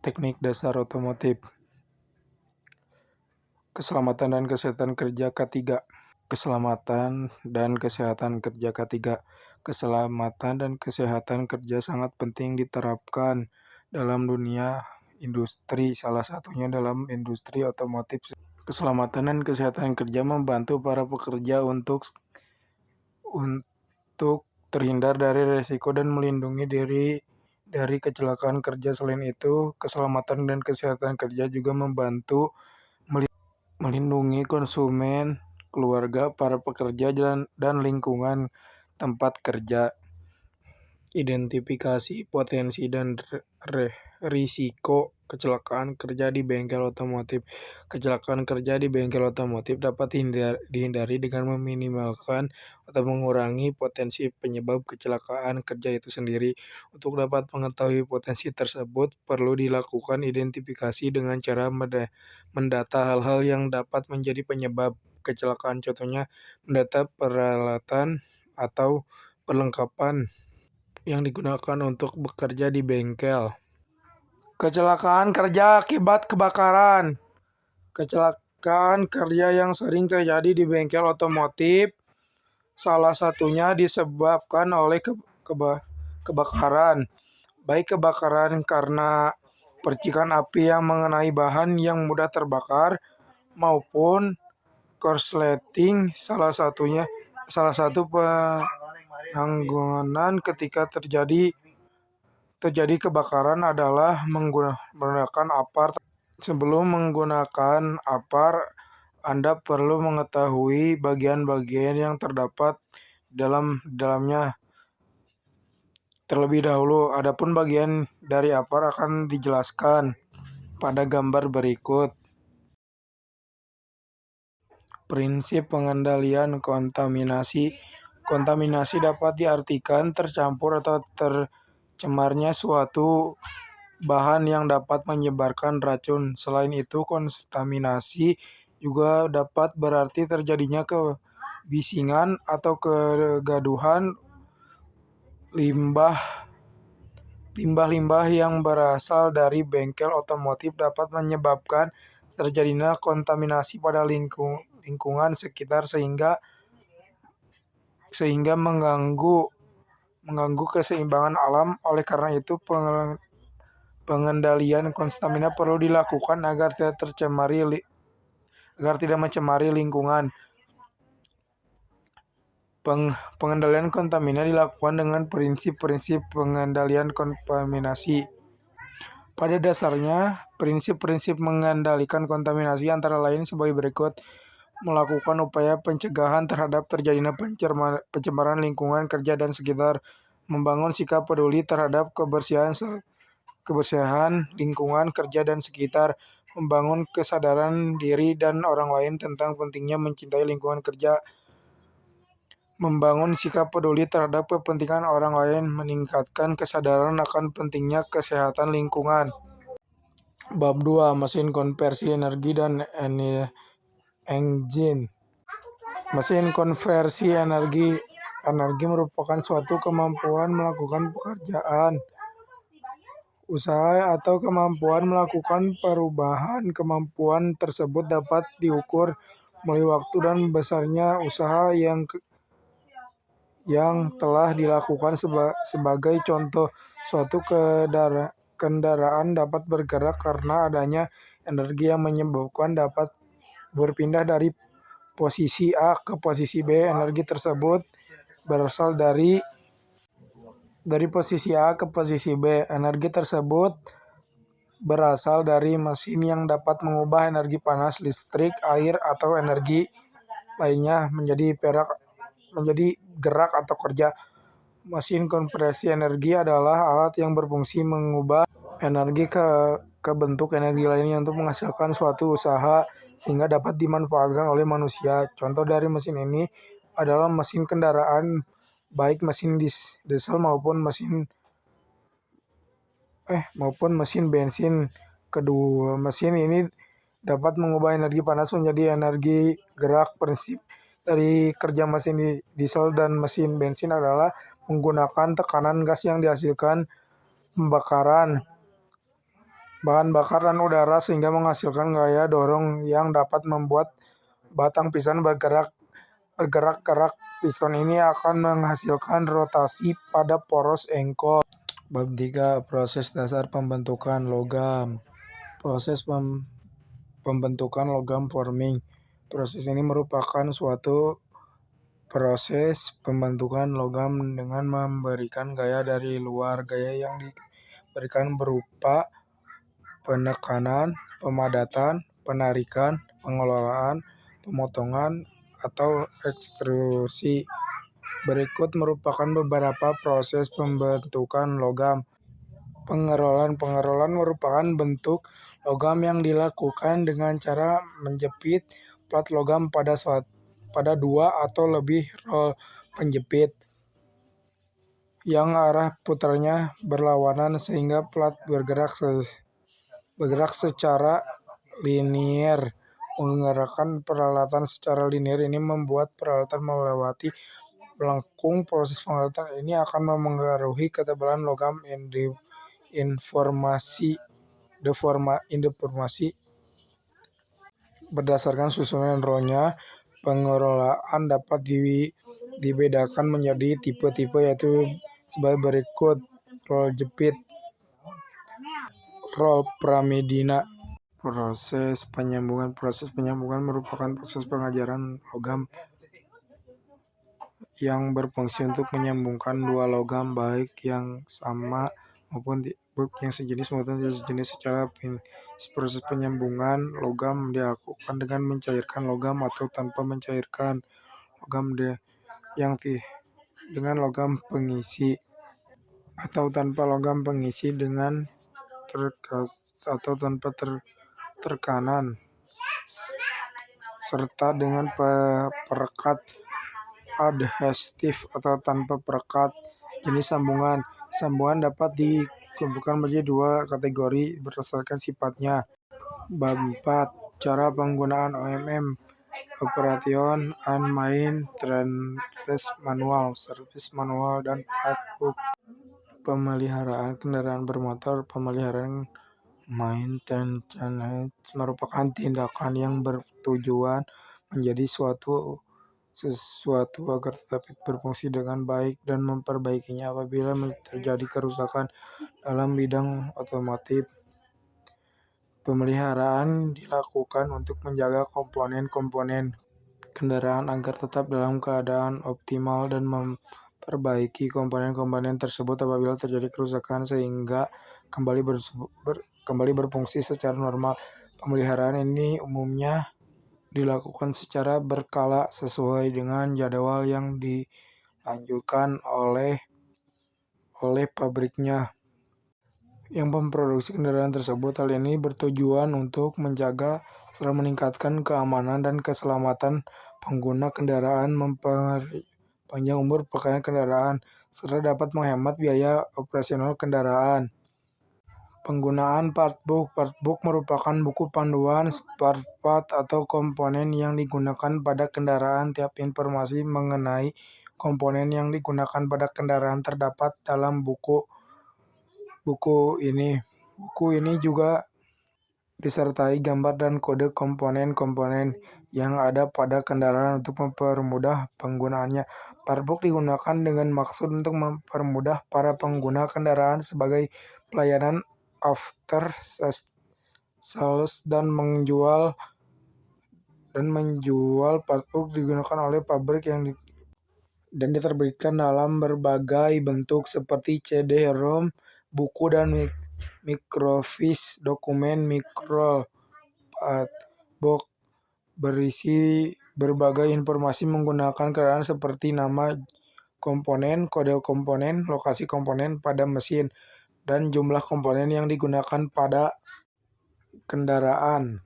Teknik dasar otomotif. Keselamatan dan kesehatan kerja K3. Keselamatan dan kesehatan kerja K3. Keselamatan dan kesehatan kerja sangat penting diterapkan dalam dunia industri, salah satunya dalam industri otomotif. Keselamatan dan kesehatan kerja membantu para pekerja untuk terhindar dari risiko dan melindungi diri dari kecelakaan kerja. Selain itu, keselamatan dan kesehatan kerja juga membantu melindungi konsumen, keluarga, para pekerja, dan lingkungan tempat kerja. Identifikasi potensi dan risiko kecelakaan kerja di bengkel otomotif. Kecelakaan kerja di bengkel otomotif dapat dihindari dengan meminimalkan atau mengurangi potensi penyebab kecelakaan kerja itu sendiri. Untuk dapat mengetahui potensi tersebut, perlu dilakukan identifikasi dengan cara mendata hal-hal yang dapat menjadi penyebab kecelakaan. Contohnya, mendata peralatan atau perlengkapan yang digunakan untuk bekerja di bengkel. Kecelakaan kerja akibat kebakaran. Kecelakaan kerja yang sering terjadi di bengkel otomotif salah satunya disebabkan oleh kebakaran. Baik kebakaran karena percikan api yang mengenai bahan yang mudah terbakar maupun korsleting. Salah satu penanggulangan ketika terjadi kebakaran adalah menggunakan apar. Sebelum menggunakan apar, Anda perlu mengetahui bagian-bagian yang terdapat dalamnya terlebih dahulu. Adapun bagian dari apar akan dijelaskan pada gambar berikut. Prinsip pengendalian kontaminasi. Kontaminasi dapat diartikan tercampur atau tercemarnya suatu bahan yang dapat menyebarkan racun. Selain itu, kontaminasi juga dapat berarti terjadinya kebisingan atau kegaduhan limbah yang berasal dari bengkel otomotif dapat menyebabkan terjadinya kontaminasi pada lingkungan sekitar sehingga mengganggu keseimbangan alam. Oleh karena itu, pengendalian kontaminasi perlu dilakukan agar tidak mencemari lingkungan. Pengendalian kontaminasi dilakukan dengan prinsip-prinsip pengendalian kontaminasi. Pada dasarnya, prinsip-prinsip mengendalikan kontaminasi antara lain sebagai berikut: melakukan upaya pencegahan terhadap terjadinya pencemaran lingkungan kerja dan sekitar, membangun sikap peduli terhadap kebersihan lingkungan kerja dan sekitar, membangun kesadaran diri dan orang lain tentang pentingnya mencintai lingkungan kerja, membangun sikap peduli terhadap kepentingan orang lain, meningkatkan kesadaran akan pentingnya kesehatan lingkungan. Bab 2. Mesin konversi energi dan engine. Mesin konversi energi merupakan suatu kemampuan melakukan pekerjaan, usaha, atau kemampuan melakukan perubahan. Kemampuan tersebut dapat diukur melalui waktu dan besarnya usaha yang telah dilakukan. Sebagai contoh, suatu kendaraan dapat bergerak karena adanya energi yang menyebabkan dapat berpindah dari posisi A ke posisi B. Energi tersebut berasal dari posisi A ke posisi B. Energi tersebut berasal dari mesin yang dapat mengubah energi panas, listrik, air, atau energi lainnya menjadi gerak atau kerja. Mesin konversi energi adalah alat yang berfungsi mengubah energi ke bentuk energi lainnya untuk menghasilkan suatu usaha sehingga dapat dimanfaatkan oleh manusia. Contoh dari mesin ini adalah mesin kendaraan, baik mesin diesel maupun mesin bensin. Kedua mesin ini dapat mengubah energi panas menjadi energi gerak. Prinsip dari kerja mesin diesel dan mesin bensin adalah menggunakan tekanan gas yang dihasilkan pembakaran. bahan bakar dan udara sehingga menghasilkan gaya dorong yang dapat membuat batang piston bergerak-gerak. Piston ini akan menghasilkan rotasi pada poros engkol. Bab 3. Proses dasar pembentukan logam. Proses pembentukan logam forming. Proses ini merupakan suatu proses pembentukan logam dengan memberikan gaya dari luar. Gaya yang diberikan berupa penekanan, pemadatan, penarikan, pengelolaan, pemotongan, atau ekstrusi. Berikut merupakan beberapa proses pembentukan logam. Pengerolan merupakan bentuk logam yang dilakukan dengan cara menjepit plat logam pada dua atau lebih rol penjepit yang arah putarnya berlawanan sehingga plat bergerak secara linier. Menggerakkan peralatan secara linier ini membuat peralatan melewati melengkung. Proses pengerolan ini akan memengaruhi ketebalan logam deformasi. Berdasarkan susunan rolnya, pengerolaan dapat dibedakan menjadi tipe-tipe, yaitu sebagai berikut: rol jepit, rol pramedina. Proses penyambungan merupakan proses pengajaran logam yang berfungsi untuk menyambungkan dua logam, baik yang sama maupun yang sejenis maupun tidak sejenis secara proses penyambungan logam dilakukan dengan mencairkan logam atau tanpa mencairkan logam dengan logam pengisi, atau tanpa logam pengisi, dengan atau tanpa tekanan, serta dengan perekat adhesif atau tanpa perekat. Jenis sambungan dapat dikelompokkan menjadi dua kategori berdasarkan sifatnya. Bab 4. Cara penggunaan OMM. Operation and Maintenance Manual, Service Manual, dan Handbook. Pemeliharaan kendaraan bermotor. Pemeliharaan maintenance merupakan tindakan yang bertujuan menjadi sesuatu agar tetap berfungsi dengan baik dan memperbaikinya apabila terjadi kerusakan dalam bidang otomotif. Pemeliharaan dilakukan untuk menjaga komponen-komponen kendaraan agar tetap dalam keadaan optimal dan memperbaiki komponen-komponen tersebut apabila terjadi kerusakan sehingga kembali berfungsi secara normal. Pemeliharaan ini umumnya dilakukan secara berkala sesuai dengan jadwal yang dilanjutkan oleh pabriknya yang memproduksi kendaraan tersebut. Hal ini bertujuan untuk menjaga serta meningkatkan keamanan dan keselamatan pengguna kendaraan, memperpanjang umur pakaian kendaraan, serta dapat menghemat biaya operasional kendaraan. Penggunaan partbook. Partbook merupakan buku panduan spare part atau komponen yang digunakan pada kendaraan. Tiap informasi mengenai komponen yang digunakan pada kendaraan terdapat dalam buku ini. Buku ini juga disertai gambar dan kode komponen-komponen yang ada pada kendaraan untuk mempermudah penggunaannya. Partbook digunakan dengan maksud untuk mempermudah para pengguna kendaraan sebagai pelayanan after sales dan menjual partbook digunakan oleh pabrik dan diterbitkan dalam berbagai bentuk seperti CD-ROM, buku, dan microfiche. Dokumen mikro partbook berisi berbagai informasi menggunakan kendaraan seperti nama komponen, kode komponen, lokasi komponen pada mesin, dan jumlah komponen yang digunakan pada kendaraan.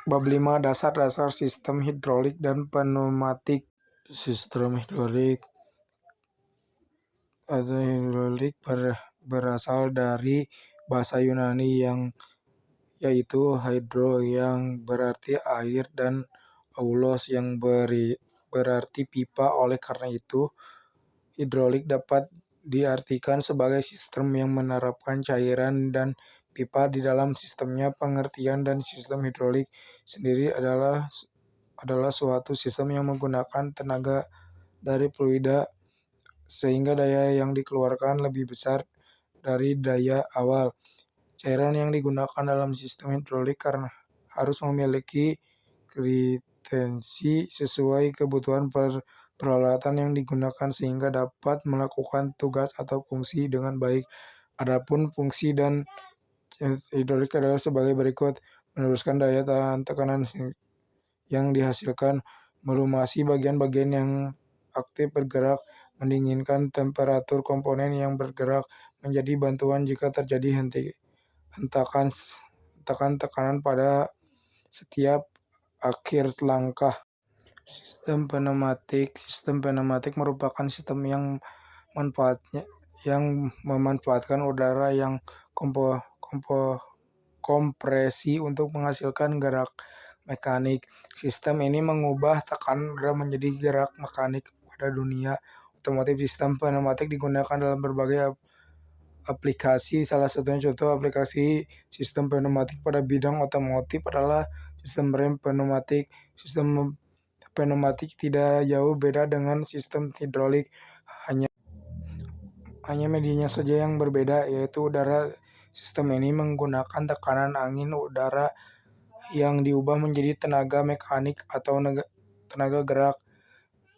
Bab 5. Dasar-dasar sistem hidrolik dan pneumatik. Sistem hidrolik berasal dari bahasa Yunani yaitu hydro yang berarti air dan aulos yang berarti pipa. Oleh karena itu, hidrolik dapat diartikan sebagai sistem yang menerapkan cairan dan pipa di dalam sistemnya. Pengertian dan sistem hidrolik sendiri adalah suatu sistem yang menggunakan tenaga dari fluida sehingga daya yang dikeluarkan lebih besar dari daya awal. Cairan yang digunakan dalam sistem hidrolik karena harus memiliki kredensi sesuai kebutuhan peralatan yang digunakan sehingga dapat melakukan tugas atau fungsi dengan baik. Adapun fungsi dan hidrolik adalah sebagai berikut: meneruskan daya tahan tekanan yang dihasilkan, melumasi bagian-bagian yang aktif bergerak, mendinginkan temperatur komponen yang bergerak, menjadi bantuan jika terjadi hentakan tekanan pada setiap akhir langkah. Sistem pneumatik merupakan sistem yang memanfaatkan udara yang kompresi untuk menghasilkan gerak mekanik. Sistem ini mengubah tekanan udara menjadi gerak mekanik. Pada dunia otomotif, sistem pneumatik digunakan dalam berbagai aplikasi. Salah satunya contoh aplikasi sistem pneumatik pada bidang otomotif adalah sistem rem pneumatik. Sistem pneumatik tidak jauh beda dengan sistem hidrolik, hanya medianya saja yang berbeda, yaitu udara. Sistem ini menggunakan tekanan angin udara yang diubah menjadi tenaga mekanik atau tenaga gerak.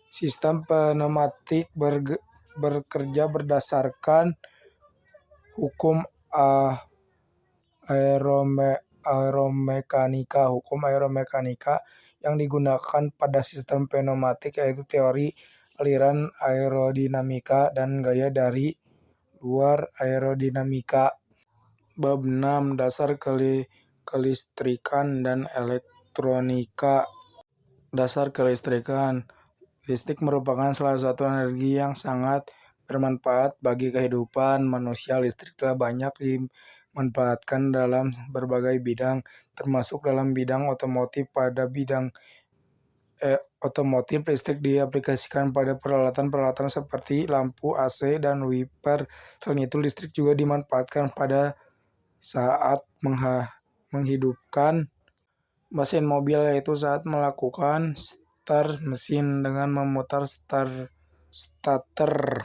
Sistem pneumatik bekerja berdasarkan hukum aeromekanika. Hukum aeromekanika yang digunakan pada sistem pneumatik yaitu teori aliran aerodinamika dan gaya dari luar aerodinamika. Bab 6. Dasar kelistrikan dan elektronika. Dasar kelistrikan. Listrik merupakan salah satu energi yang sangat bermanfaat bagi kehidupan manusia. Listrik telah banyak dimanfaatkan dalam berbagai bidang, termasuk dalam bidang otomotif. Pada bidang otomotif, listrik diaplikasikan pada peralatan-peralatan seperti lampu AC dan wiper. Selain itu, listrik juga dimanfaatkan pada saat menghidupkan mesin mobil, yaitu saat melakukan start mesin dengan memutar starter.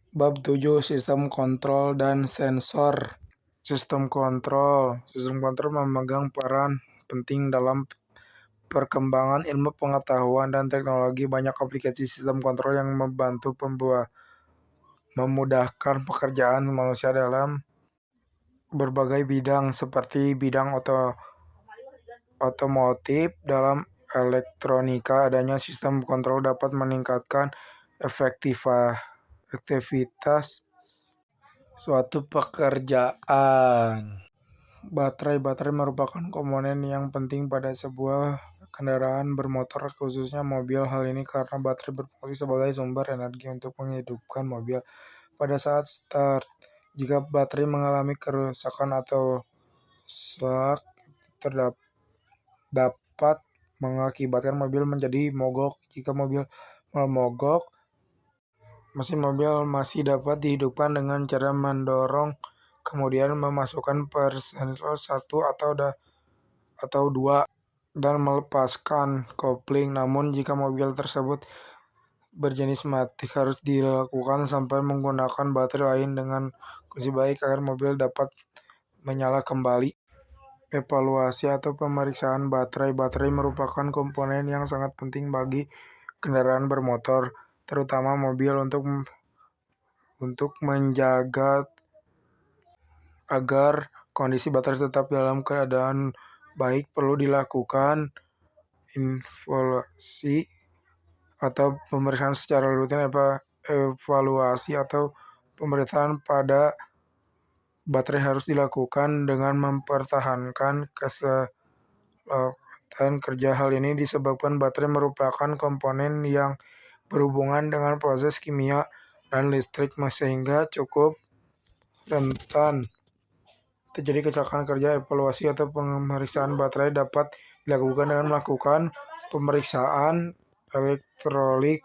Bab 7. Sistem kontrol dan sensor. Sistem kontrol memegang peran penting dalam perkembangan ilmu pengetahuan dan teknologi. Banyak aplikasi sistem kontrol yang memudahkan pekerjaan manusia dalam berbagai bidang, seperti bidang otomotif. Dalam elektronika, adanya sistem kontrol dapat meningkatkan efektivitas suatu pekerjaan. Baterai merupakan komponen yang penting pada sebuah kendaraan bermotor, khususnya mobil. Hal ini karena baterai berfungsi sebagai sumber energi untuk menghidupkan mobil pada saat start. Jika baterai mengalami kerusakan atau shock, dapat mengakibatkan mobil menjadi mogok. Jika mobil mogok, mesin mobil masih dapat dihidupkan dengan cara mendorong, kemudian memasukkan personil 1 atau 2 dan melepaskan kopling. Namun jika mobil tersebut berjenis matic, harus dilakukan sampai menggunakan baterai lain dengan kondisi baik agar mobil dapat menyala kembali. Evaluasi atau pemeriksaan baterai. Baterai merupakan komponen yang sangat penting bagi kendaraan bermotor, terutama mobil, untuk menjaga agar kondisi baterai tetap dalam keadaan baik. Perlu dilakukan evaluasi atau pemeriksaan secara rutin. Evaluasi atau pemeriksaan pada baterai harus dilakukan dengan mempertahankan keselamatan kerja. Hal ini disebabkan baterai merupakan komponen yang berhubungan dengan proses kimia dan listrik, sehingga cukup rentan terjadi kecelakaan kerja. Evaluasi atau pemeriksaan baterai dapat dilakukan dengan melakukan pemeriksaan elektrolik